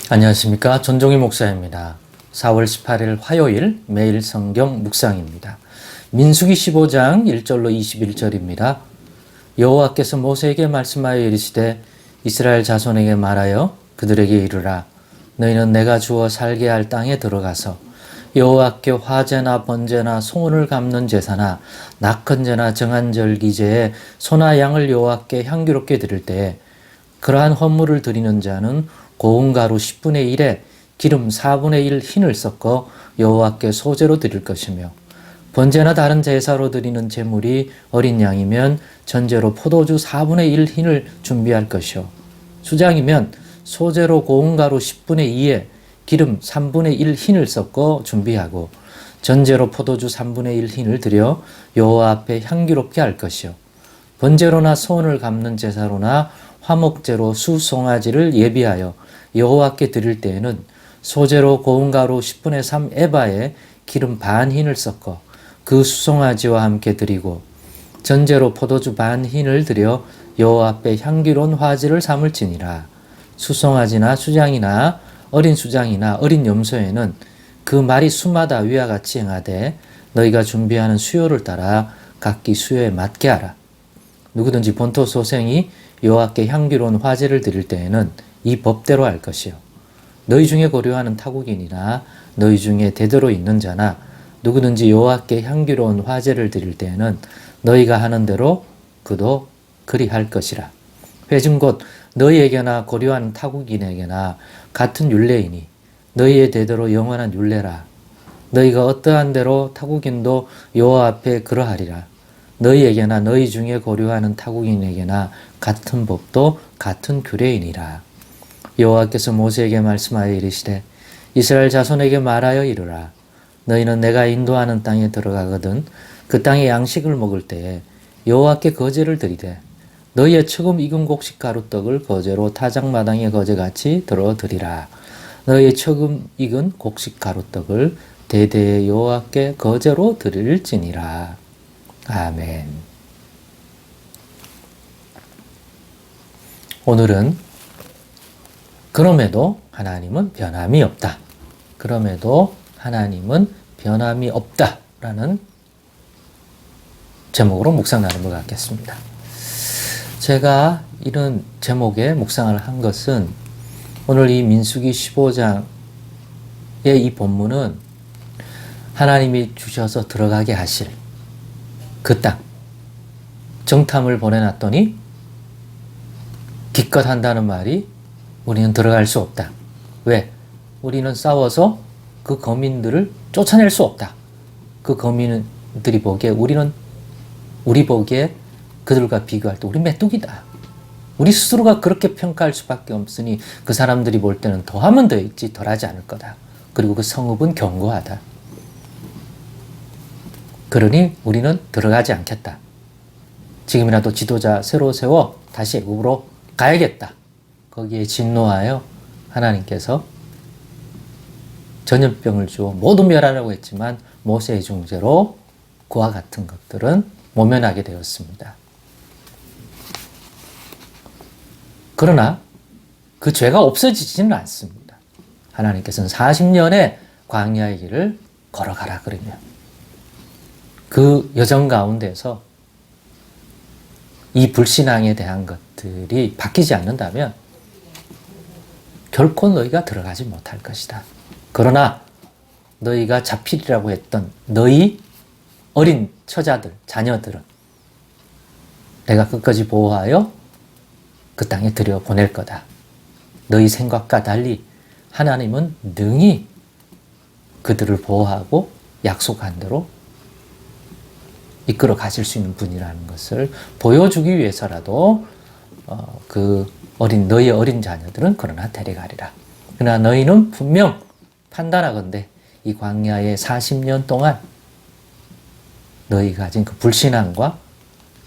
안녕하십니까. 전종희 목사입니다. 4월 18일 화요일 매일 성경 묵상입니다. 민수기 15장 1절로 21절입니다. 여호와께서 모세에게 말씀하여 이르시되 이스라엘 자손에게 말하여 그들에게 이르라. 너희는 내가 주어 살게 할 땅에 들어가서 여호와께 화제나 번제나 소원을 갚는 제사나 낙헌제나 정한절 기제에 소나 양을 여호와께 향기롭게 드릴 때에 그러한 헌물을 드리는 자는 고운 가루 10분의 1에 기름 4분의 1 흰을 섞어 여호와께 소제로 드릴 것이며 번제나 다른 제사로 드리는 제물이 어린 양이면 전제로 포도주 4분의 1 흰을 준비할 것이요 수장이면 소제로 고운 가루 10분의 2에 기름 3분의 1 흰을 섞어 준비하고 전제로 포도주 3분의 1 흰을 드려 여호와 앞에 향기롭게 할 것이요 번제로나 소원을 갚는 제사로나 화목제로 수송아지를 예비하여 여호와께 드릴 때에는 소제로 고운 가루 10분의 3 에바에 기름 반 흰을 섞어 그 수송아지와 함께 드리고 전제로 포도주 반 흰을 드려 여호와 앞에 향기로운 화제를 삼을지니라. 수송아지나 수장이나 어린 수장이나 어린 염소에는 그 말이 수마다 위와 같이 행하되 너희가 준비하는 수요를 따라 각기 수요에 맞게 하라. 누구든지 본토 소생이 여호와께 향기로운 화제를 드릴 때에는 이 법대로 할 것이요 너희 중에 고려하는 타국인이나 너희 중에 대대로 있는 자나 누구든지 여호와께 향기로운 화제를 드릴 때에는 너희가 하는 대로 그도 그리 할 것이라. 회중 곧 너희에게나 고려하는 타국인에게나 같은 율례이니 너희의 대대로 영원한 율례라. 너희가 어떠한 대로 타국인도 여호와 앞에 그러하리라. 너희에게나 너희 중에 고려하는 타국인에게나 같은 법도 같은 규례이니라. 여호와께서 모세에게 말씀하여 이르시되 이스라엘 자손에게 말하여 이르라. 너희는 내가 인도하는 땅에 들어가거든 그 땅의 양식을 먹을 때에 여호와께 거제를 드리되 너희의 처음 익은 곡식 가루떡을 거제로 타작마당의 거제같이 들어 드리라. 너희의 처음 익은 곡식 가루떡을 대대의 여호와께 거제로 드릴지니라. 아멘. 오늘은 그럼에도 하나님은 변함이 없다. 그럼에도 하나님은 변함이 없다. 라는 제목으로 묵상 나눔을 갖겠습니다. 제가 이런 제목의 묵상을 한 것은 오늘 이 민수기 15장의 이 본문은 하나님이 주셔서 들어가게 하실 그 땅, 정탐을 보내놨더니 기껏 한다는 말이 우리는 들어갈 수 없다. 왜? 우리는 싸워서 그 거민들을 쫓아낼 수 없다. 그 거민들이 보기에 우리 보기에 그들과 비교할 때 우리 메뚜기다. 우리 스스로가 그렇게 평가할 수밖에 없으니 그 사람들이 볼 때는 더하면 더 있지 덜하지 않을 거다. 그리고 그 성읍은 견고하다. 그러니 우리는 들어가지 않겠다. 지금이라도 지도자 새로 세워 다시 애굽으로 가야겠다. 거기에 진노하여 하나님께서 전염병을 주어 모두 멸하라고 했지만 모세의 중재로 그와 같은 것들은 모면하게 되었습니다. 그러나 그 죄가 없어지지는 않습니다. 하나님께서는 40년의 광야의 길을 걸어가라 그러며 그 여정 가운데서 이 불신앙에 대한 것들이 바뀌지 않는다면 결코 너희가 들어가지 못할 것이다. 그러나 너희가 잡히리라고 했던 너희 어린 처자들, 자녀들은 내가 끝까지 보호하여 그 땅에 들여보낼 거다. 너희 생각과 달리 하나님은 능히 그들을 보호하고 약속한 대로 이끌어 가실 수 있는 분이라는 것을 보여주기 위해서라도 너희의 어린 자녀들은 그러나 데려가리라. 그러나 너희는 분명 판단하건대 이 광야의 40년 동안 너희 가진 그 불신앙과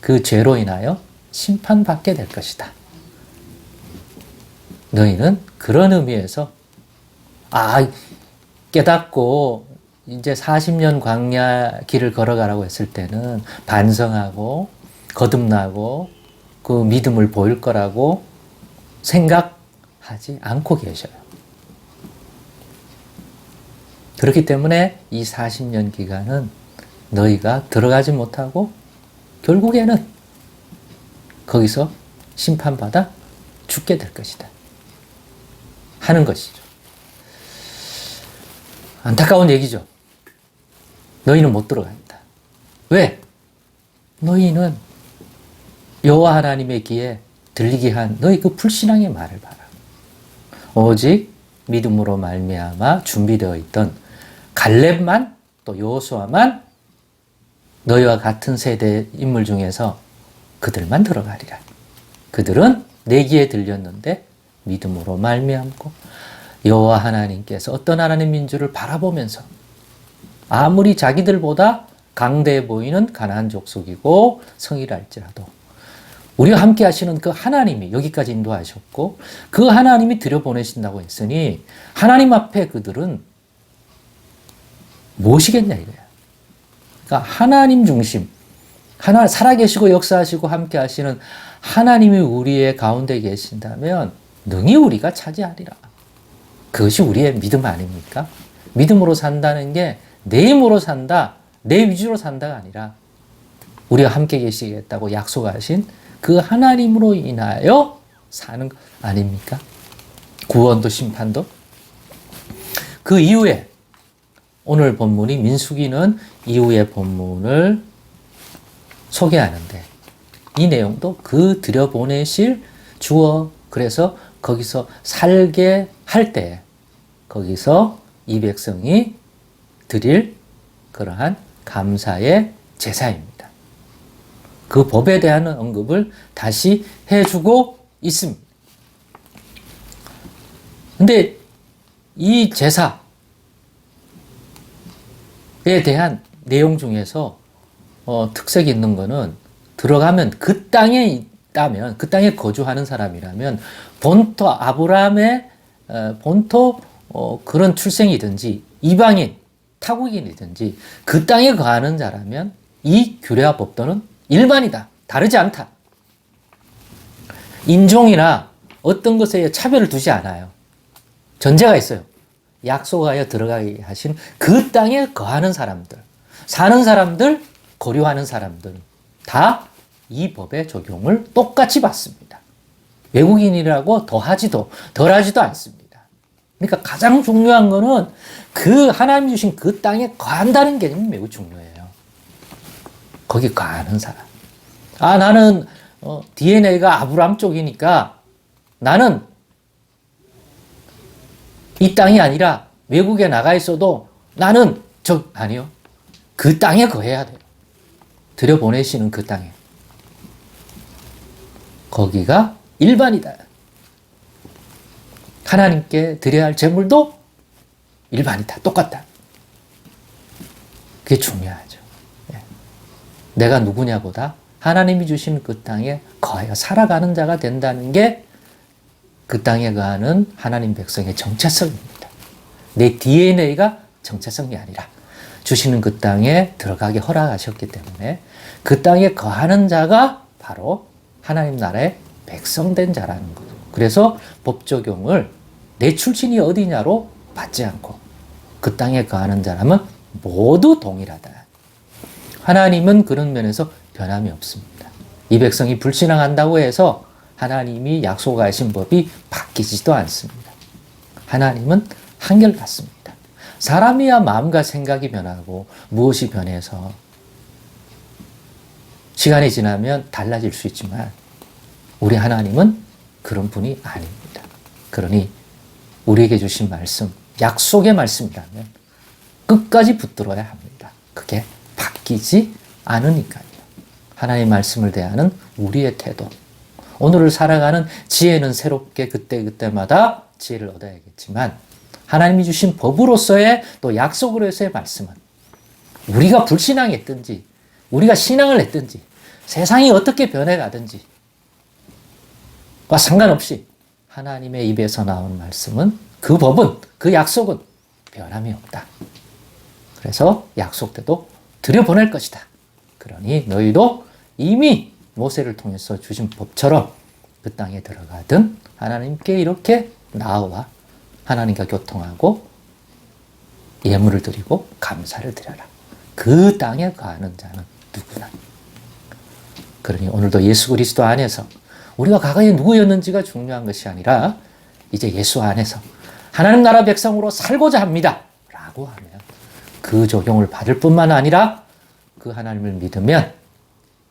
그 죄로 인하여 심판받게 될 것이다. 너희는 그런 의미에서 깨닫고 이제 40년 광야 길을 걸어가라고 했을 때는 반성하고 거듭나고 그 믿음을 보일 거라고 생각하지 않고 계셔요. 그렇기 때문에 이 40년 기간은 너희가 들어가지 못하고 결국에는 거기서 심판받아 죽게 될 것이다 하는 것이죠. 안타까운 얘기죠. 너희는 못 들어간다. 왜? 너희는 여호와 하나님의 귀에 들리게 한 너희 그 불신앙의 말을 봐라. 오직 믿음으로 말미암아 준비되어 있던 갈렙만 또 여호수아만 너희와 같은 세대 인물 중에서 그들만 들어가리라. 그들은 내 귀에 들렸는데 믿음으로 말미암고 여호와 하나님께서 어떤 하나님인 줄을 바라보면서 아무리 자기들보다 강대해 보이는 가나안 족속이고 성이라 할지라도 우리와 함께 하시는 그 하나님이 여기까지 인도하셨고 그 하나님이 들여보내신다고 했으니 하나님 앞에 그들은 무엇이겠냐 이거야. 그러니까 하나님 중심, 살아계시고 역사하시고 함께 하시는 하나님이 우리의 가운데 계신다면 능히 우리가 차지하리라. 그것이 우리의 믿음 아닙니까? 믿음으로 산다는 게 내 힘으로 산다, 내 위주로 산다가 아니라 우리와 함께 계시겠다고 약속하신 그 하나님으로 인하여 사는 것 아닙니까? 구원도 심판도. 그 이후에 오늘 본문이 민수기는 이후의 본문을 소개하는데 이 내용도 그 들여보내실 주어 그래서 거기서 살게 할 때 거기서 이 백성이 드릴 그러한 감사의 제사입니다. 그 법에 대한 언급을 다시 해주고 있습니다. 근데 이 제사에 대한 내용 중에서 특색이 있는 거는 들어가면 그 땅에 있다면 그 땅에 거주하는 사람이라면 본토 아브라함의 본토 그런 출생이든지 이방인 타국인이든지 그 땅에 거하는 자라면 이 규례와 법도는 일반이다. 다르지 않다. 인종이나 어떤 것에 차별을 두지 않아요. 전제가 있어요. 약속하여 들어가게 하신 그 땅에 거하는 사람들, 사는 사람들, 거류하는 사람들 다 이 법의 적용을 똑같이 받습니다. 외국인이라고 더하지도 덜하지도 않습니다. 그러니까 가장 중요한 거는 그 하나님 주신 그 땅에 거한다는 개념이 매우 중요해요. 거기 거하는 사람. 나는 DNA가 아브라함 쪽이니까 나는 이 땅이 아니라 외국에 나가 있어도 나는 아니요. 그 땅에 거해야 돼요. 들여보내시는 그 땅에. 거기가 일반이다. 하나님께 드려야 할 제물도 일반이다. 똑같다. 그게 중요하죠. 내가 누구냐보다 하나님이 주신 그 땅에 거하여 살아가는 자가 된다는 게 그 땅에 거하는 하나님 백성의 정체성입니다. 내 DNA가 정체성이 아니라 주시는 그 땅에 들어가게 허락하셨기 때문에 그 땅에 거하는 자가 바로 하나님 나라의 백성된 자라는 거죠. 그래서 법 적용을 내 출신이 어디냐로 받지 않고 그 땅에 거하는 자라면 모두 동일하다. 하나님은 그런 면에서 변함이 없습니다. 이 백성이 불신앙한다고 해서 하나님이 약속하신 법이 바뀌지도 않습니다. 하나님은 한결같습니다. 사람이야 마음과 생각이 변하고 무엇이 변해서 시간이 지나면 달라질 수 있지만 우리 하나님은 그런 분이 아닙니다. 그러니 우리에게 주신 말씀, 약속의 말씀이라면 끝까지 붙들어야 합니다. 그게 바뀌지 않으니까요. 하나님의 말씀을 대하는 우리의 태도. 오늘을 살아가는 지혜는 새롭게 그때그때마다 지혜를 얻어야겠지만 하나님이 주신 법으로서의 또 약속으로서의 말씀은 우리가 불신앙했든지 우리가 신앙을 했든지 세상이 어떻게 변해가든지 과 상관없이 하나님의 입에서 나온 말씀은 그 법은 그 약속은 변함이 없다. 그래서 약속 때도 들여보낼 것이다. 그러니 너희도 이미 모세를 통해서 주신 법처럼 그 땅에 들어가든 하나님께 이렇게 나와 하나님과 교통하고 예물을 드리고 감사를 드려라. 그 땅에 거하는 자는 누구나. 그러니 오늘도 예수 그리스도 안에서 우리가 과거에 누구였는지가 중요한 것이 아니라 이제 예수 안에서 하나님 나라 백성으로 살고자 합니다. 라고 하면 그 적용을 받을 뿐만 아니라 그 하나님을 믿으면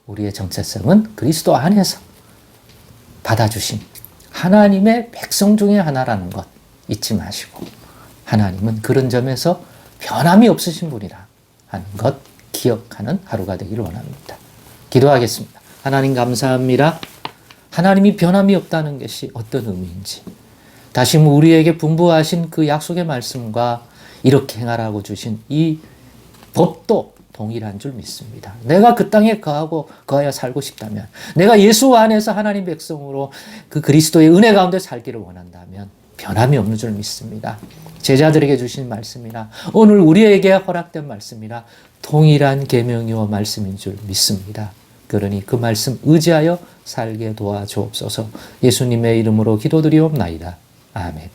우리의 정체성은 그리스도 안에서 받아주신 하나님의 백성 중에 하나라는 것 잊지 마시고 하나님은 그런 점에서 변함이 없으신 분이라 하는 것 기억하는 하루가 되기를 원합니다. 기도하겠습니다. 하나님 감사합니다. 하나님이 변함이 없다는 것이 어떤 의미인지 다시 우리에게 분부하신 그 약속의 말씀과 이렇게 행하라고 주신 이 법도 동일한 줄 믿습니다. 내가 그 땅에 거하여 살고 싶다면, 내가 예수 안에서 하나님 백성으로 그 그리스도의 은혜 가운데 살기를 원한다면 변함이 없는 줄 믿습니다. 제자들에게 주신 말씀이나 오늘 우리에게 허락된 말씀이나 동일한 계명이와 말씀인 줄 믿습니다. 그러니 그 말씀 의지하여 살게 도와주옵소서. 예수님의 이름으로 기도드리옵나이다. 아멘.